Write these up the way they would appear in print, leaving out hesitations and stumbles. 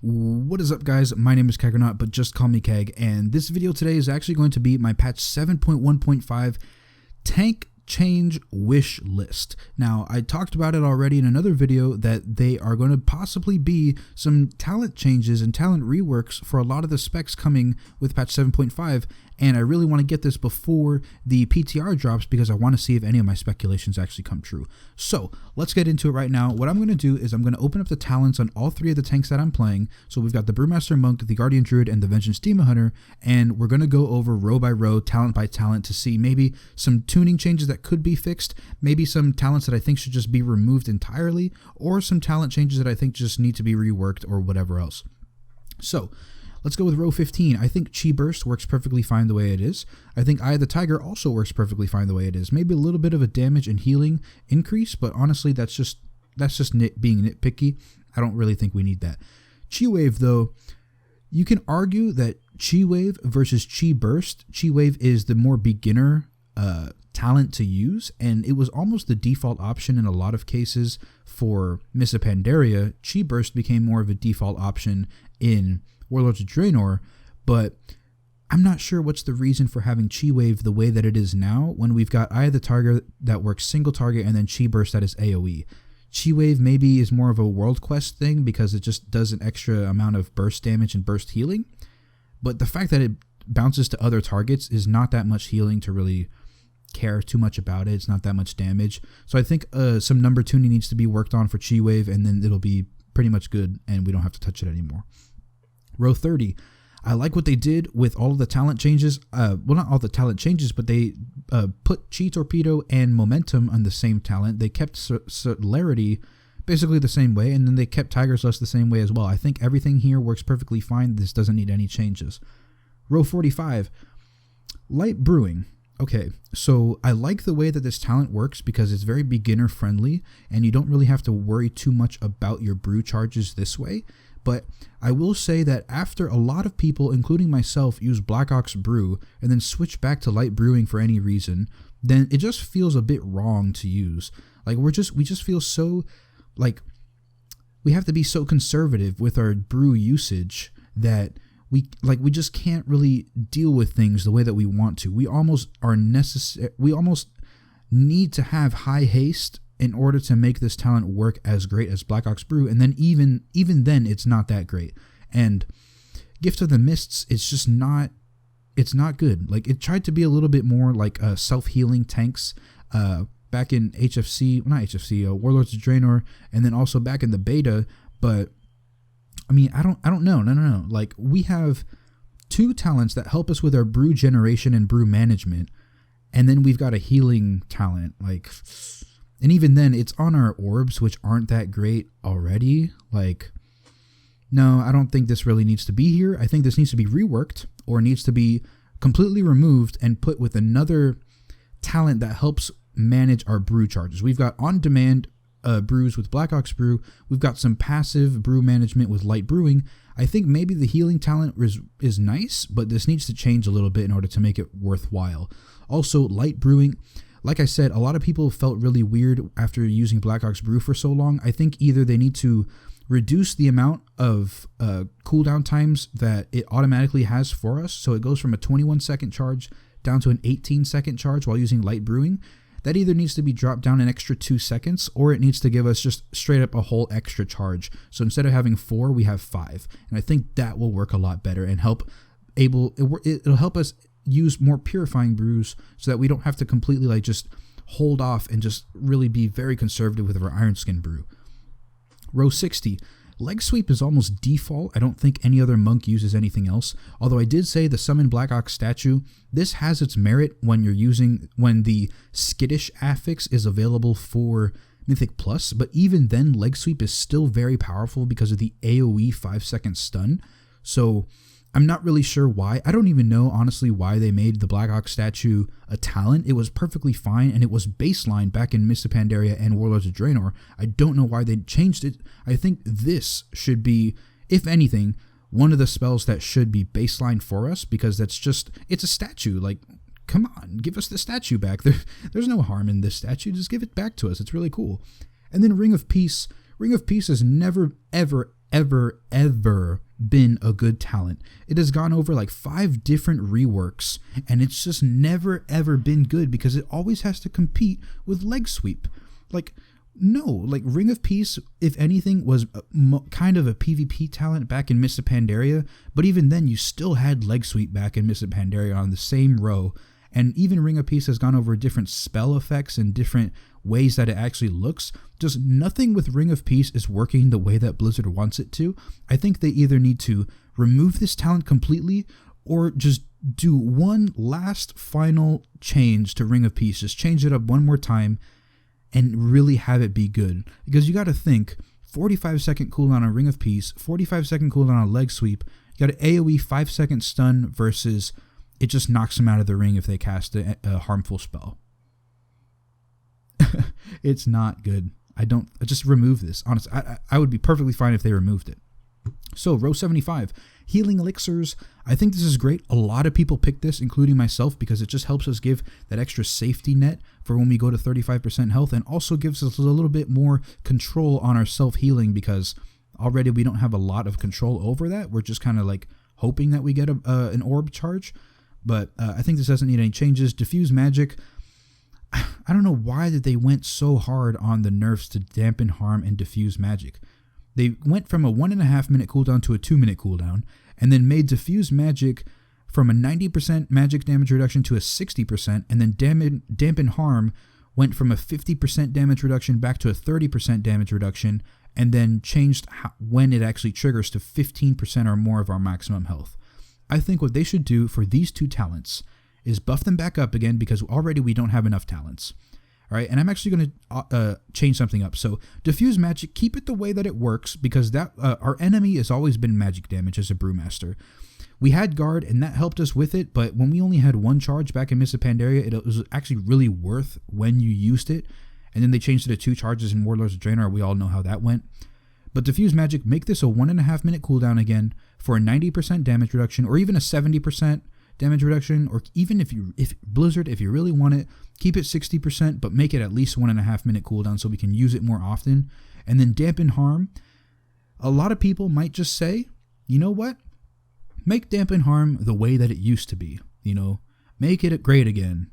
What is up, guys? My name is Keggernaut, but just call me Kegg, and this video today is actually going to be my patch 7.1.5 tank change wish list. Now, I talked about it already in another video that they are going to possibly be some talent changes and talent reworks for a lot of the specs coming with patch 7.5, and I really want to get this before the PTR drops because I want to see if any of my speculations actually come true. So let's get into it right now. What I'm going to do is I'm going to open up the talents on all three of the tanks that I'm playing. So we've got the Brewmaster Monk, the Guardian Druid, and the Vengeance Demon Hunter, and we're going to go over row by row, talent by talent to see maybe some tuning changes that could be fixed, maybe some talents that I think should just be removed entirely, or some talent changes that I think just need to be reworked or whatever else. So let's go with row 15. I think Chi Burst works perfectly fine the way it is. I think Eye of the Tiger also works perfectly fine the way it is. Maybe a little bit of a damage and healing increase, but honestly, that's just being nitpicky. I don't really think we need that. Chi Wave, though, you can argue that Chi Wave versus Chi Burst. Chi Wave is the more beginner talent to use, and it was almost the default option in a lot of cases for Mists of Pandaria. Chi Burst became more of a default option in Warlords of Draenor, but I'm not sure what's the reason for having Chi Wave the way that it is now when we've got Eye of the Tiger that works single target and then Chi Burst that is AoE. Chi Wave maybe is more of a world quest thing because it just does an extra amount of burst damage and burst healing, but the fact that it bounces to other targets is not that much healing to really care too much about it. It's not that much damage. So I think some number tuning needs to be worked on for Chi Wave, and then it'll be pretty much good and we don't have to touch it anymore. Row 30, I like what they did with all of the talent changes. Well, not all the talent changes, but they put Chi Torpedo and Momentum on the same talent. They kept Celerity basically the same way, and then they kept Tiger's Lust the same way as well. I think everything here works perfectly fine. This doesn't need any changes. Row 45, Light Brewing. Okay, so I like the way that this talent works because it's very beginner friendly, and you don't really have to worry too much about your brew charges this way. But I will say that after a lot of people, including myself, use Black Ox Brew and then switch back to light brewing for any reason, then it just feels a bit wrong to use. Like we just feel so like we have to be so conservative with our brew usage that we just can't really deal with things the way that we want to. We almost need to have high haste in order to make this talent work as great as Black Ox Brew, and then even then it's not that great. And Gift of the Mists, it's not good. Like, it tried to be a little bit more like self-healing tanks back in Warlords of Draenor, and then also back in the beta, but I mean, I don't know. No. Like, we have two talents that help us with our brew generation and brew management, and then we've got a healing talent, like, and even then, it's on our orbs, which aren't that great already. Like, no, I don't think this really needs to be here. I think this needs to be reworked or needs to be completely removed and put with another talent that helps manage our brew charges. We've got on-demand brews with Black Ox Brew. We've got some passive brew management with light brewing. I think maybe the healing talent is nice, but this needs to change a little bit in order to make it worthwhile. Also, light brewing. Like I said, a lot of people felt really weird after using Black Ox Brew for so long. I think either they need to reduce the amount of cooldown times that it automatically has for us, so it goes from a 21-second charge down to an 18-second charge while using light brewing. That either needs to be dropped down an extra 2 seconds, or it needs to give us just straight up a whole extra charge. So instead of having 4, we have 5. And I think that will work a lot better and it'll help us use more purifying brews so that we don't have to completely like just hold off and just really be very conservative with our Iron Skin brew. Row 60, leg sweep is almost default. I don't think any other monk uses anything else, although I did say the summon Black Ox statue. This has its merit when the skittish affix is available for Mythic Plus, but even then leg sweep is still very powerful because of the AoE 5-second stun. So I'm not really sure why. I don't even know, honestly, why they made the Black Ox statue a talent. It was perfectly fine, and it was baseline back in Mists of Pandaria and Warlords of Draenor. I don't know why they changed it. I think this should be, if anything, one of the spells that should be baseline for us, because it's a statue. Like, come on, give us the statue back. There's no harm in this statue. Just give it back to us. It's really cool. And then Ring of Peace. Ring of Peace has never, ever, ever been a good talent. It has gone over like 5 different reworks, and it's just never ever been good because it always has to compete with leg sweep. Like, no, like Ring of Peace, if anything, was kind of a PvP talent back in Mists of Pandaria, but even then you still had leg sweep back in Mists of Pandaria on the same row. And even Ring of Peace has gone over different spell effects and different ways that it actually looks. Just nothing with Ring of Peace is working the way that Blizzard wants it to. I think they either need to remove this talent completely or just do one last final change to Ring of Peace. Just change it up one more time and really have it be good. Because you got to think, 45-second cooldown on Ring of Peace, 45-second cooldown on leg sweep. You got an AoE 5-second stun versus it just knocks them out of the ring if they cast a harmful spell. It's not good. I just remove this. Honestly, I would be perfectly fine if they removed it. So, row 75, healing elixirs. I think this is great. A lot of people pick this, including myself, because it just helps us give that extra safety net for when we go to 35% health, and also gives us a little bit more control on our self-healing, because already we don't have a lot of control over that. We're just kind of like hoping that we get an orb charge. But I think this doesn't need any changes. Diffuse magic. I don't know why that they went so hard on the nerfs to dampen harm and diffuse magic. They went from a 1.5 minute cooldown to a 2 minute cooldown, and then made diffuse magic from a 90% magic damage reduction to a 60%, and then dampen harm went from a 50% damage reduction back to a 30% damage reduction, and then changed when it actually triggers to 15% or more of our maximum health. I think what they should do for these 2 talents is buff them back up again, because already we don't have enough talents. All right, and I'm actually going to change something up. So diffuse magic, keep it the way that it works, because that our enemy has always been magic damage as a Brewmaster. We had guard, and that helped us with it, but when we only had 1 charge back in Mists of Pandaria, it was actually really worth when you used it. And then they changed it to 2 charges in Warlords of Draenor. We all know how that went. But diffuse magic, make this a 1.5 minute cooldown again for a 90% damage reduction, or even a 70% damage reduction, or even if Blizzard, if you really want it, keep it 60%, but make it at least 1.5 minute cooldown so we can use it more often. And then dampen harm. A lot of people might just say, you know what? Make dampen harm the way that it used to be. You know, make it great again.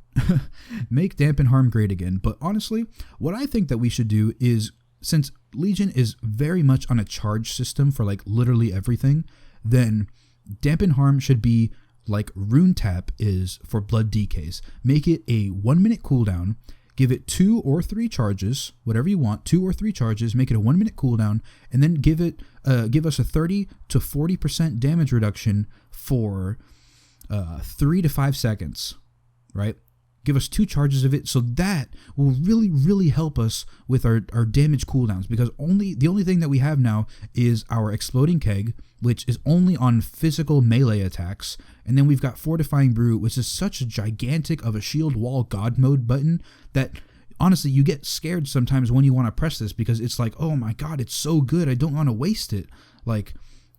Make dampen harm great again. But honestly, what I think that we should do is, since Legion is very much on a charge system for like literally everything, then dampen harm should be like Rune Tap is for Blood DKs. Make it a 1 minute cooldown, give it 2 or 3 charges, whatever you want, 2 or 3 charges, make it a 1 minute cooldown, and then give us a 30 to 40% damage reduction for 3 to 5 seconds, right? Give us 2 charges of it, so that will really, really help us with our damage cooldowns, because the only thing that we have now is our Exploding Keg, which is only on physical melee attacks, and then we've got Fortifying Brew, which is such a gigantic of a shield wall god mode button that honestly you get scared sometimes when you want to press this, because it's like, oh my god, it's so good, I don't want to waste it. Like,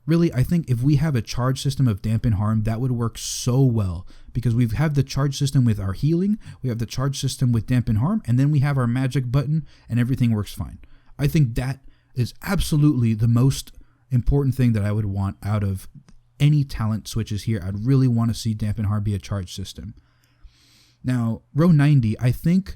really, I think if we have a charge system of dampen harm, that would work so well, because we have the charge system with our healing, we have the charge system with dampen harm, and then we have our magic button, and everything works fine. I think that is absolutely the most important thing that I would want out of any talent switches here. I'd really want to see dampen harm be a charge system. Now, row 90, I think,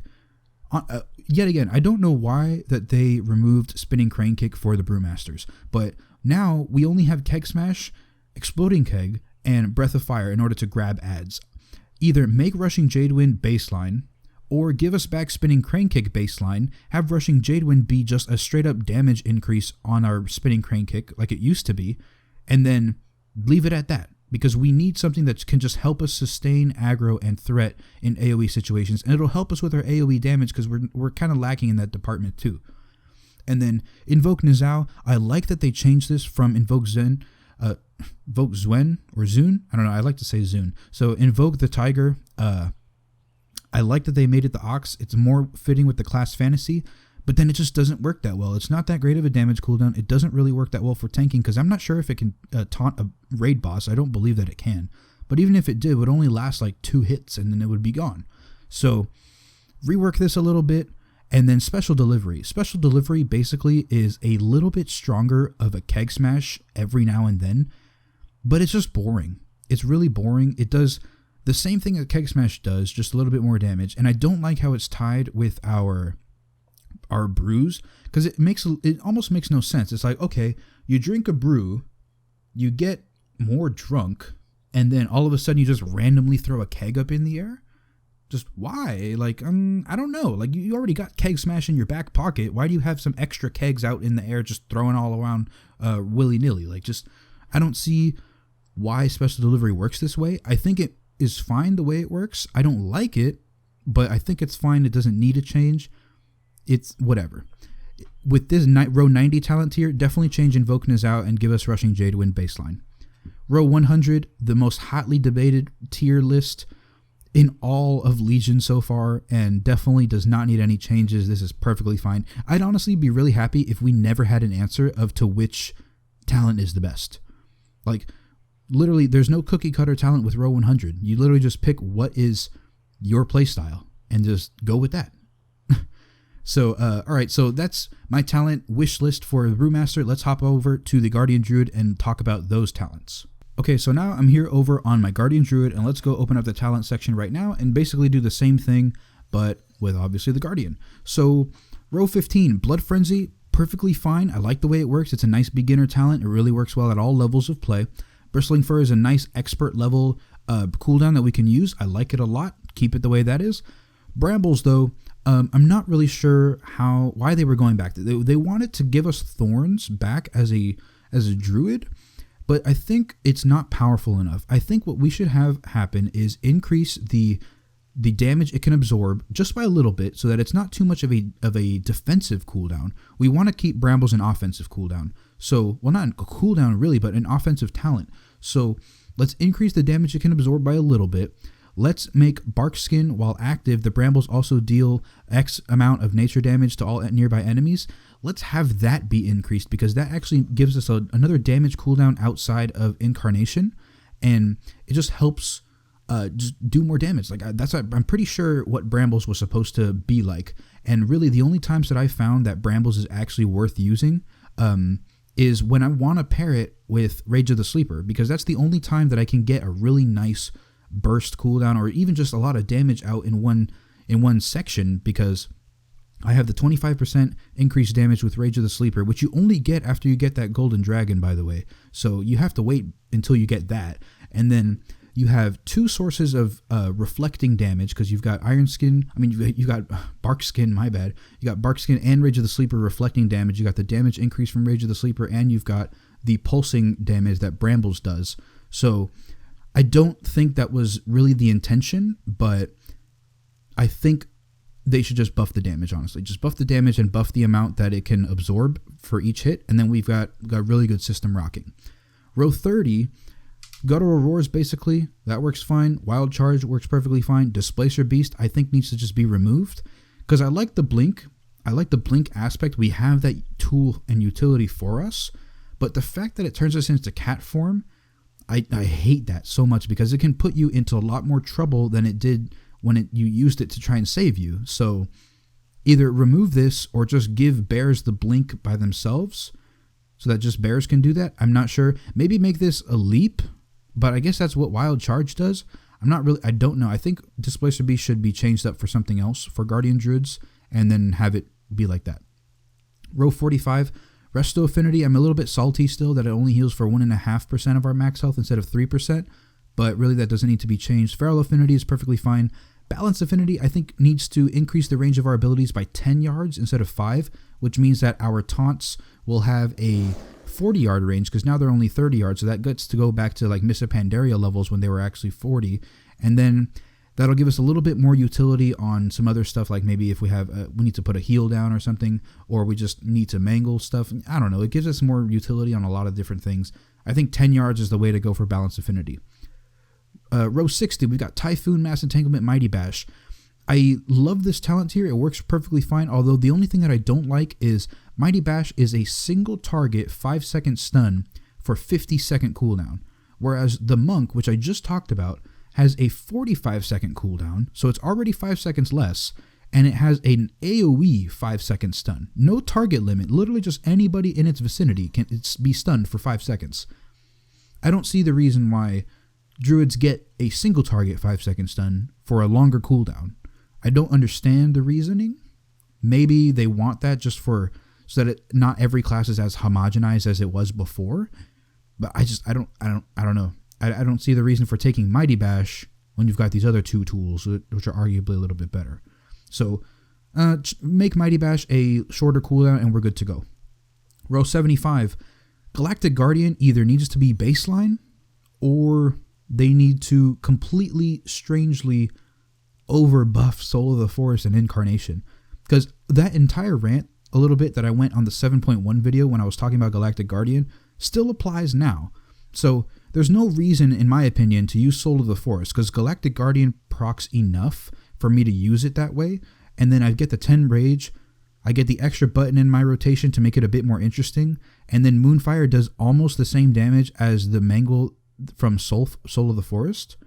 yet again, I don't know why that they removed Spinning Crane Kick for the Brewmasters, but now we only have Keg Smash, Exploding Keg, and Breath of Fire in order to grab ads. Either make Rushing Jadewind baseline, or give us back Spinning Crane Kick baseline, have Rushing Jadewind be just a straight up damage increase on our Spinning Crane Kick like it used to be, and then leave it at that. Because we need something that can just help us sustain aggro and threat in AoE situations, and it'll help us with our AoE damage, because we're kind of lacking in that department too. And then Invoke Nizao, I like that they changed this from Invoke Zuen, or Zune? I don't know, I like to say Zune. So Invoke the Tiger, I like that they made it the Ox. It's more fitting with the class fantasy, but then it just doesn't work that well. It's not that great of a damage cooldown. It doesn't really work that well for tanking, because I'm not sure if it can taunt a raid boss. I don't believe that it can. But even if it did, it would only last like 2 hits, and then it would be gone. So rework this a little bit, And then Special Delivery. Special Delivery basically is a little bit stronger of a Keg Smash every now and then, but it's just boring. It's really boring. It does the same thing that Keg Smash does, just a little bit more damage. And I don't like how it's tied with our brews, because it almost makes no sense. It's like, okay, you drink a brew, you get more drunk, and then all of a sudden you just randomly throw a keg up in the air. Just why? Like, I don't know. Like, you already got Keg Smash in your back pocket. Why do you have some extra kegs out in the air just throwing all around willy-nilly? Like, just, I don't see why Special Delivery works this way. I think it is fine the way it works. I don't like it, but I think it's fine. It doesn't need a change. It's whatever. With this row 90 talent tier, definitely change Invoke out and give us Rushing Jadewind baseline. Row 100, the most hotly debated tier list in all of Legion so far, and definitely does not need any changes. This is perfectly fine. I'd honestly be really happy if we never had an answer of to which talent is the best. Like, literally, there's no cookie cutter talent with row 100. You literally just pick what is your playstyle and just go with that. So, all right, so that's my talent wish list for the Brewmaster. Let's hop over to the Guardian Druid and talk about those talents. Okay, so now I'm here over on my Guardian Druid, and let's go open up the talent section right now and basically do the same thing, but with obviously the Guardian. So, row 15, Blood Frenzy, perfectly fine. I like the way it works. It's a nice beginner talent. It really works well at all levels of play. Bristling Fur is a nice expert level cooldown that we can use. I like it a lot. Keep it the way that is. Brambles, though, I'm not really sure why they were going back. They wanted to give us Thorns back as a druid, but I think it's not powerful enough. I think what we should have happen is increase the damage it can absorb just by a little bit, so that it's not too much of a defensive cooldown. We want to keep Brambles an offensive cooldown. So, well, not a cooldown really, but an offensive talent. So let's increase the damage it can absorb by a little bit. Let's make Barkskin, while active, the Brambles also deal X amount of nature damage to all nearby enemies. Let's have that be increased, because that actually gives us another damage cooldown outside of Incarnation, and it just helps just do more damage. Like I'm pretty sure what Brambles was supposed to be like, and really the only times that I found that Brambles is actually worth using is when I want to pair it with Rage of the Sleeper, because that's the only time that I can get a really nice burst cooldown, or even just a lot of damage out in one section, because I have the 25% increased damage with Rage of the Sleeper, which you only get after you get that Golden Dragon, by the way. So you have to wait until you get that. And then you have two sources of reflecting damage, because you've got you got Barkskin, my bad. You got Barkskin and Rage of the Sleeper reflecting damage. You got the damage increase from Rage of the Sleeper, and you've got the pulsing damage that Brambles does. So I don't think that was really the intention, but I think they should just buff the damage, honestly. Just buff the damage and buff the amount that it can absorb for each hit, and then we've got really good system rocking. Row 30, Guttural Roars, basically, that works fine. Wild Charge works perfectly fine. Displacer Beast, I think, needs to just be removed, because I like the blink. I like the blink aspect. We have that tool and utility for us, but the fact that it turns us into cat form, I hate that so much, because it can put you into a lot more trouble than it did when you used it to try and save you. So either remove this or just give bears the blink by themselves so that just bears can do that. I'm not sure. Maybe make this a leap, but I guess that's what Wild Charge does. I don't know. I think Displacer Beast should be changed up for something else for Guardian Druids, and then have it be like that. Row 45, Resto Affinity. I'm a little bit salty still that it only heals for 1.5% of our max health instead of 3%, but really that doesn't need to be changed. Feral Affinity is perfectly fine. Balance Affinity, I think, needs to increase the range of our abilities by 10 yards instead of 5, which means that our taunts will have a 40-yard range, because now they're only 30 yards, so that gets to go back to like Miss Pandaria levels when they were actually 40, and then that'll give us a little bit more utility on some other stuff, like maybe if we have we need to put a heal down or something, or we just need to mangle stuff. I don't know. It gives us more utility on a lot of different things. I think 10 yards is the way to go for Balance Affinity. Row 60, we've got Typhoon, Mass Entanglement, Mighty Bash. I love this talent here. It works perfectly fine, although the only thing that I don't like is Mighty Bash is a single target 5-second stun for 50-second cooldown, whereas the Monk, which I just talked about, has a 45-second cooldown, so it's already 5 seconds less, and it has an AoE 5-second stun. No target limit, literally just anybody in its vicinity can be stunned for 5 seconds. I don't see the reason why druids get a single target 5-second stun for a longer cooldown. I don't understand the reasoning. Maybe they want that just for so that not every class is as homogenized as it was before. But I don't know. I don't see the reason for taking Mighty Bash when you've got these other two tools, which are arguably a little bit better. So make Mighty Bash a shorter cooldown and we're good to go. Row 75, Galactic Guardian either needs to be baseline or they need to completely, strangely over-buff Soul of the Forest and Incarnation. Because that entire rant, a little bit that I went on the 7.1 video when I was talking about Galactic Guardian, still applies now. So there's no reason, in my opinion, to use Soul of the Forest, because Galactic Guardian procs enough for me to use it that way, and then I get the 10 Rage, I get the extra button in my rotation to make it a bit more interesting, and then Moonfire does almost the same damage as the Mangle from Soul of the Forest.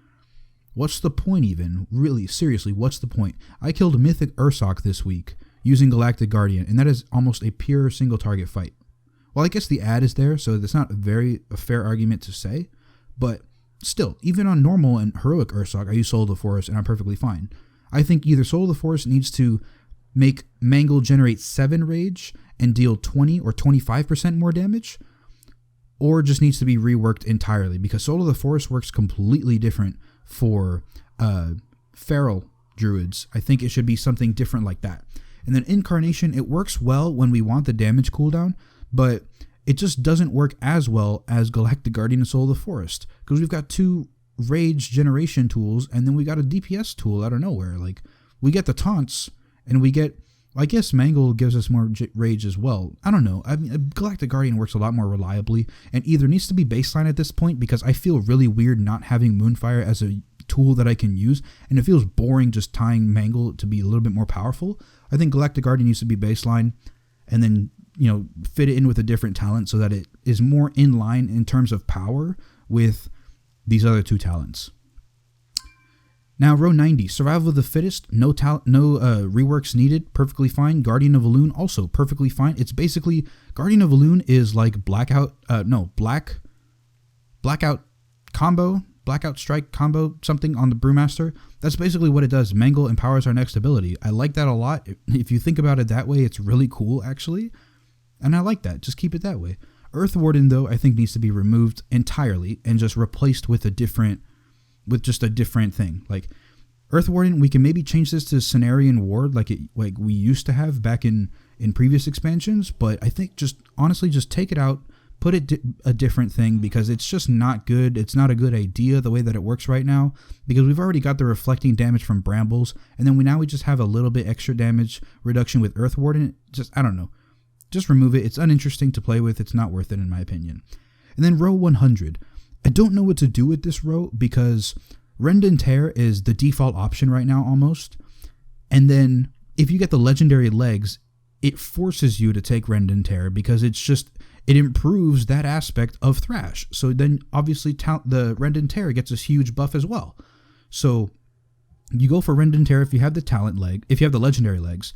What's the point even? Really, seriously, what's the point? I killed Mythic Ursoc this week using Galactic Guardian, and that is almost a pure single target fight. Well, I guess the ad is there, so that's not a fair argument to say, but still, even on normal and heroic Ursoc, I use Soul of the Forest and I'm perfectly fine. I think either Soul of the Forest needs to make Mangle generate 7 rage and deal 20 or 25% more damage, or just needs to be reworked entirely, because Soul of the Forest works completely different for feral druids. I think it should be something different like that. And then Incarnation, it works well when we want the damage cooldown, but it just doesn't work as well as Galactic Guardian and Soul of the Forest, because we've got 2 rage generation tools, and then we got a DPS tool out of nowhere. Like, we get the taunts, and we get, I guess Mangle gives us more rage as well. I don't know. I mean, Galactic Guardian works a lot more reliably, and either needs to be baseline at this point, because I feel really weird not having Moonfire as a tool that I can use, and it feels boring just tying Mangle to be a little bit more powerful. I think Galactic Guardian needs to be baseline, and then, you know, fit it in with a different talent so that it is more in line in terms of power with these other 2 talents. Now, row 90, Survival of the Fittest, no reworks needed, perfectly fine. Guardian of Elune, also perfectly fine. It's basically, Guardian of Elune is like Blackout Strike combo, something on the Brewmaster. That's basically what it does. Mangle empowers our next ability. I like that a lot. If you think about it that way, it's really cool, actually. And I like that. Just keep it that way. Earth Warden, though, I think needs to be removed entirely and just replaced with just a different thing. Like, Earth Warden, we can maybe change this to Cenarian Ward like we used to have back in previous expansions, but I think honestly just take it out, put it a different thing, because it's just not good. It's not a good idea the way that it works right now, because we've already got the reflecting damage from Brambles, and then we just have a little bit extra damage reduction with Earth Warden. I don't know. Just remove it. It's uninteresting to play with. It's not worth it in my opinion. And then row 100. I don't know what to do with this row, because Rend and Tear is the default option right now almost. And then if you get the legendary legs, it forces you to take Rend and Tear, because it improves that aspect of Thrash. So then obviously the Rend and Tear gets this huge buff as well. So you go for Rend and Tear if you have the talent leg, if you have the legendary legs.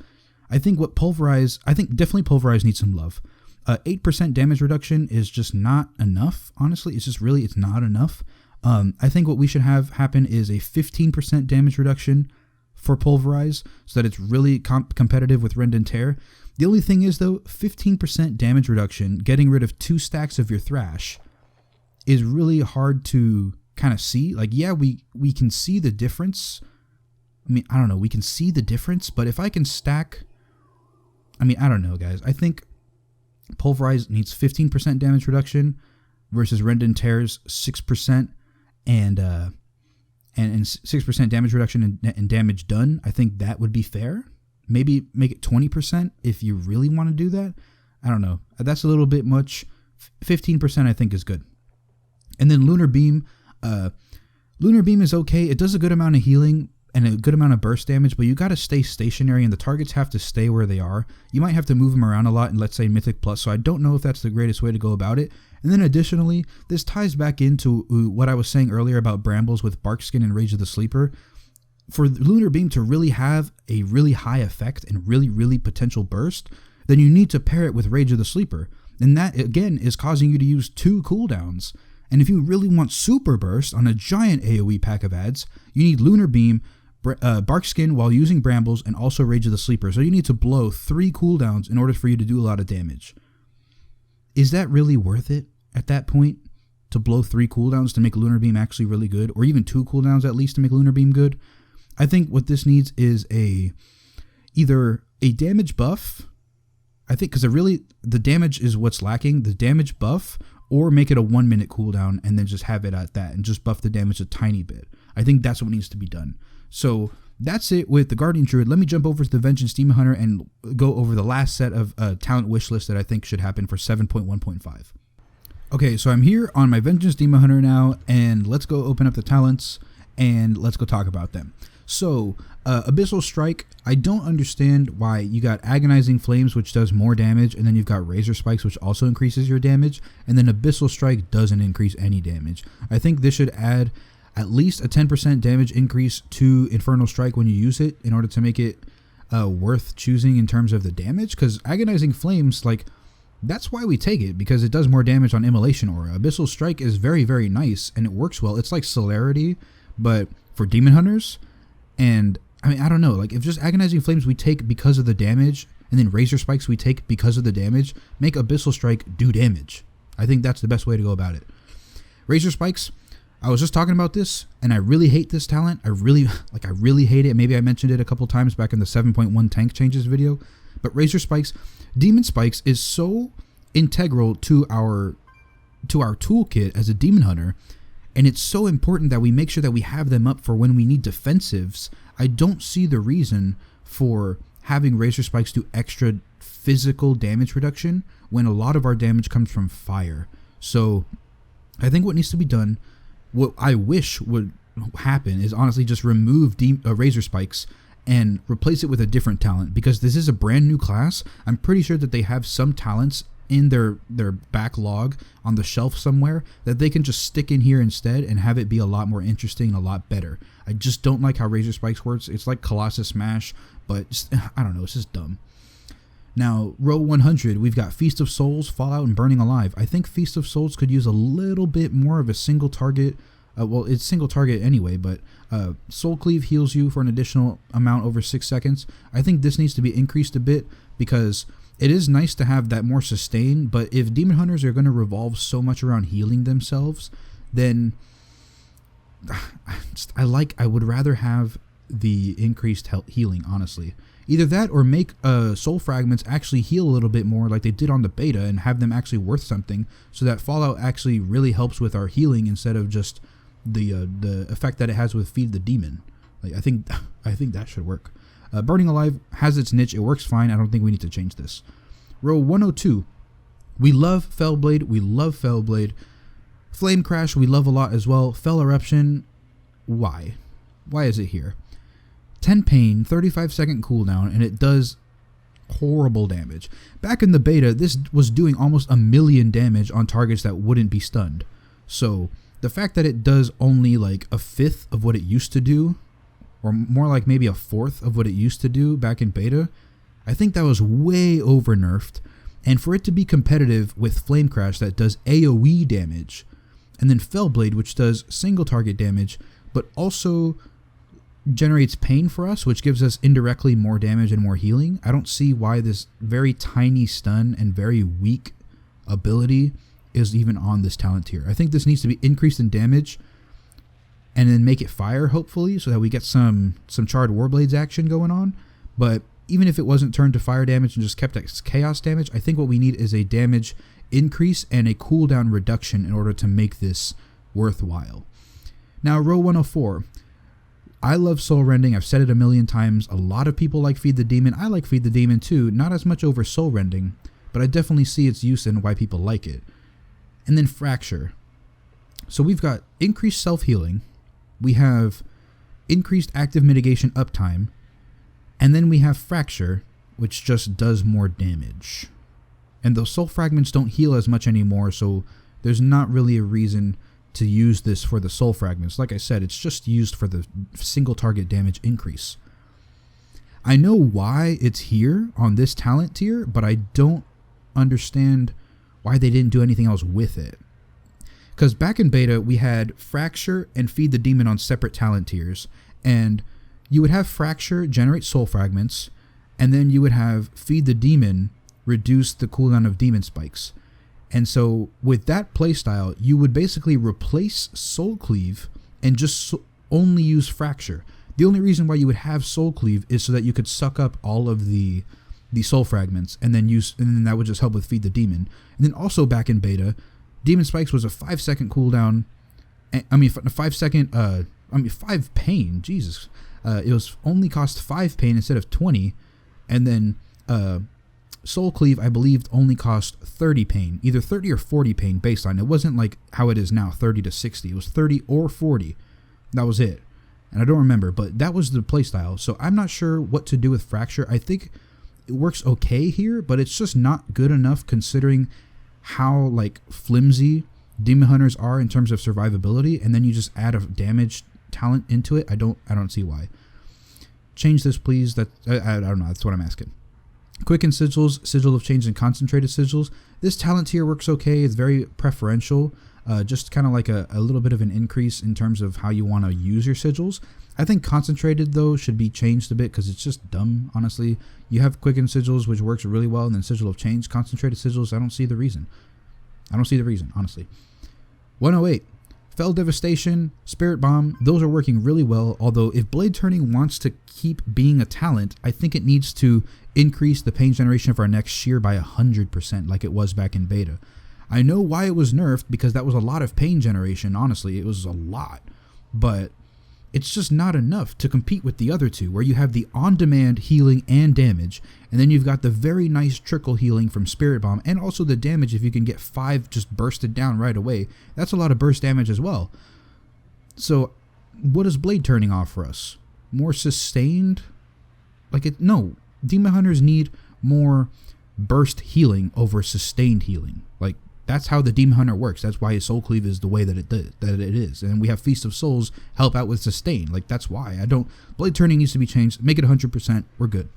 I think definitely Pulverize needs some love. 8% damage reduction is just not enough, honestly. It's not enough. I think what we should have happen is a 15% damage reduction for Pulverize, so that it's really competitive with Rend and Tear. The only thing is, though, 15% damage reduction, getting rid of 2 stacks of your Thrash, is really hard to kind of see. Like, yeah, we can see the difference. I mean, I don't know. We can see the difference, but if I can stack... I mean, I don't know, guys. I think Pulverize needs 15% damage reduction versus Rend and Tear's 6% and 6% damage reduction and damage done. I think that would be fair. Maybe make it 20% if you really want to do that. I don't know. That's a little bit much. 15% I think is good. And then Lunar Beam. Lunar Beam is okay. It does a good amount of healing and a good amount of burst damage, but you got to stay stationary and the targets have to stay where they are. You might have to move them around a lot in, let's say, Mythic Plus, so I don't know if that's the greatest way to go about it. And then additionally, this ties back into what I was saying earlier about Brambles with Barkskin and Rage of the Sleeper. for Lunar Beam to really have a really high effect and really potential burst, then you need to pair it with Rage of the Sleeper. And that, again, is causing you to use 2 cooldowns. And if you really want super burst on a giant AoE pack of ads, you need Lunar Beam, Bark Skin while using Brambles, and also Rage of the Sleeper. So you need to blow 3 cooldowns in order for you to do a lot of damage. Is that really worth it at that point? To blow 3 cooldowns to make Lunar Beam actually really good? Or even 2 cooldowns at least to make Lunar Beam good? I think what this needs is either a damage buff. I think because the damage is what's lacking. The damage buff, or make it a 1 minute cooldown and then just have it at that and just buff the damage a tiny bit. I think that's what needs to be done. So that's it with the Guardian Druid. Let me jump over to the Vengeance Demon Hunter and go over the last set of talent wish list that I think should happen for 7.1.5. Okay, so I'm here on my Vengeance Demon Hunter now, and let's go open up the talents and let's go talk about them. So, Abyssal Strike, I don't understand why you got Agonizing Flames, which does more damage, and then you've got Razor Spikes, which also increases your damage, and then Abyssal Strike doesn't increase any damage. I think this should add at least a 10% damage increase to Infernal Strike when you use it in order to make it worth choosing in terms of the damage, because Agonizing Flames, like, that's why we take it, because it does more damage on Immolation Aura. Abyssal Strike is very nice, and it works well. It's like Celerity, but for Demon Hunters. And I mean, I don't know, like, if just Agonizing Flames we take because of the damage, and then Razor Spikes we take because of the damage, make Abyssal Strike do damage. I think that's the best way to go about it. Razor Spikes, I was just talking about this, and I really hate this talent. I really hate it. Maybe I mentioned it a couple times back in the 7.1 tank changes video. But Razor Spikes, Demon Spikes is so integral to our toolkit as a Demon Hunter, and it's so important that we make sure that we have them up for when we need defensives. I don't see the reason for having Razor Spikes do extra physical damage reduction when a lot of our damage comes from fire. So I think what needs to be done, what I wish would happen, is honestly just remove Razor Spikes and replace it with a different talent, because this is a brand new class. I'm pretty sure that they have some talents in their backlog on the shelf somewhere that they can just stick in here instead and have it be a lot more interesting and a lot better. I just don't like how Razor Spikes works. It's like Colossus Smash, but just, I don't know, it's just dumb. Now, row 100, we've got Feast of Souls, Fallout, and Burning Alive. I think Feast of Souls could use a little bit more of a single target. Well, it's single target anyway, but Soul Cleave heals you for an additional amount over 6 seconds. I think this needs to be increased a bit, because it is nice to have that more sustain, but if Demon Hunters are going to revolve so much around healing themselves, then I would rather have the increased healing, honestly. Either that or make Soul Fragments actually heal a little bit more like they did on the beta, and have them actually worth something, so that Fallout actually really helps with our healing instead of just the effect that it has with Feed the Demon. Like, I think that should work. Burning Alive has its niche. It works fine. I don't think we need to change this. Row 102. We love Fellblade. We love Fellblade. Flame Crash we love a lot as well. Fell Eruption, why? Why is it here? 10 pain, 35-second cooldown, and it does horrible damage. Back in the beta, this was doing almost 1,000,000 damage on targets that wouldn't be stunned. So the fact that it does only like a fifth of what it used to do, or more like maybe a fourth of what it used to do back in beta, I think that was way over nerfed. And for it to be competitive with Flame Crash that does AoE damage, and then Fellblade, which does single target damage, but also generates pain for us, which gives us indirectly more damage and more healing, I don't see why this very tiny stun and very weak ability is even on this talent tier. I think this needs to be increased in damage, and then make it fire, hopefully, so that we get some Charred Warblades action going on. But even if it wasn't turned to fire damage and just kept as chaos damage, I think what we need is a damage increase and a cooldown reduction in order to make this worthwhile. Now, row 104. I love Soul Rending. I've said it 1,000,000 times. A lot of people like Feed the Demon. I like Feed the Demon too. Not as much over Soul Rending, but I definitely see its use and why people like it. And then Fracture. So we've got increased self-healing. We have increased active mitigation uptime, and then we have Fracture, which just does more damage. And those Soul Fragments don't heal as much anymore, so there's not really a reason to use this for the soul fragments. Like I said, it's just used for the single target damage increase. I know why it's here on this talent tier, but I don't understand why they didn't do anything else with it. Because back in beta, we had Fracture and Feed the Demon on separate talent tiers, and you would have Fracture generate soul fragments, and then you would have Feed the Demon reduce the cooldown of demon spikes. And so with that playstyle, you would basically replace Soul Cleave and just only use Fracture. The only reason why you would have Soul Cleave is so that you could suck up all of the soul fragments, and then that would just help with Feed the Demon. And then also back in beta, Demon Spikes was a 5-second cooldown. 5 pain. Jesus. It was only cost 5 pain instead of 20. And then Soul Cleave, I believe, only cost 30 pain. Either 30 or 40 pain baseline. It wasn't like how it is now, 30 to 60. It was 30 or 40. That was it. And I don't remember, but that was the playstyle. So I'm not sure what to do with Fracture. I think it works okay here, but it's just not good enough considering how like flimsy Demon Hunters are in terms of survivability, and then you just add a damage talent into it. I don't see why. Change this, please. I don't know. That's what I'm asking. Quicken Sigils, Sigil of Change, and Concentrated Sigils. This talent here works okay. It's very preferential. Just kind of like a little bit of an increase in terms of how you want to use your sigils. I think Concentrated, though, should be changed a bit because it's just dumb, honestly. You have Quicken Sigils, which works really well, and then Sigil of Change. Concentrated Sigils, I don't see the reason. Honestly. 108. Fell Devastation, Spirit Bomb, those are working really well, although if Blade Turning wants to keep being a talent, I think it needs to increase the pain generation of our next shear by 100% like it was back in beta. I know why it was nerfed, because that was a lot of pain generation, honestly, it was a lot, but it's just not enough to compete with the other two, where you have the on-demand healing and damage, and then you've got the very nice trickle healing from Spirit Bomb, and also the damage if you can get 5 just bursted down right away. That's a lot of burst damage as well. So, what does Blade Turning offer us? More sustained? No. Demon Hunters need more burst healing over sustained healing. That's how the Demon Hunter works. That's why his Soul Cleave is the way that it is. And we have Feast of Souls help out with sustain. That's why. Blade Turning needs to be changed. Make it 100%. We're good.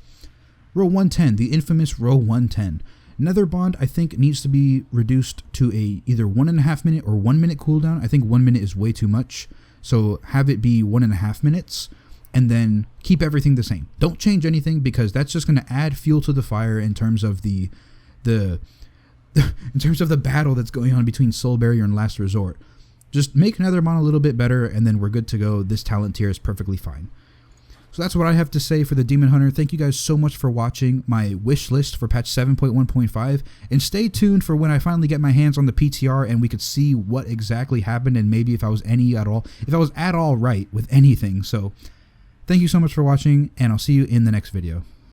Row 110. The infamous Row 110. Nether Bond, I think, needs to be reduced to either 1.5 minute or 1 minute cooldown. I think 1 minute is way too much. So have it be 1.5 minutes. And then keep everything the same. Don't change anything, because that's just going to add fuel to the fire in terms of the battle that's going on between Soul Barrier and Last Resort. Just make Netherbond a little bit better, and then we're good to go. This talent tier is perfectly fine. So that's what I have to say for the Demon Hunter. Thank you guys so much for watching my wish list for patch 7.1.5, and stay tuned for when I finally get my hands on the PTR and we could see what exactly happened, and maybe if I was at all right with anything. So thank you so much for watching, and I'll see you in the next video.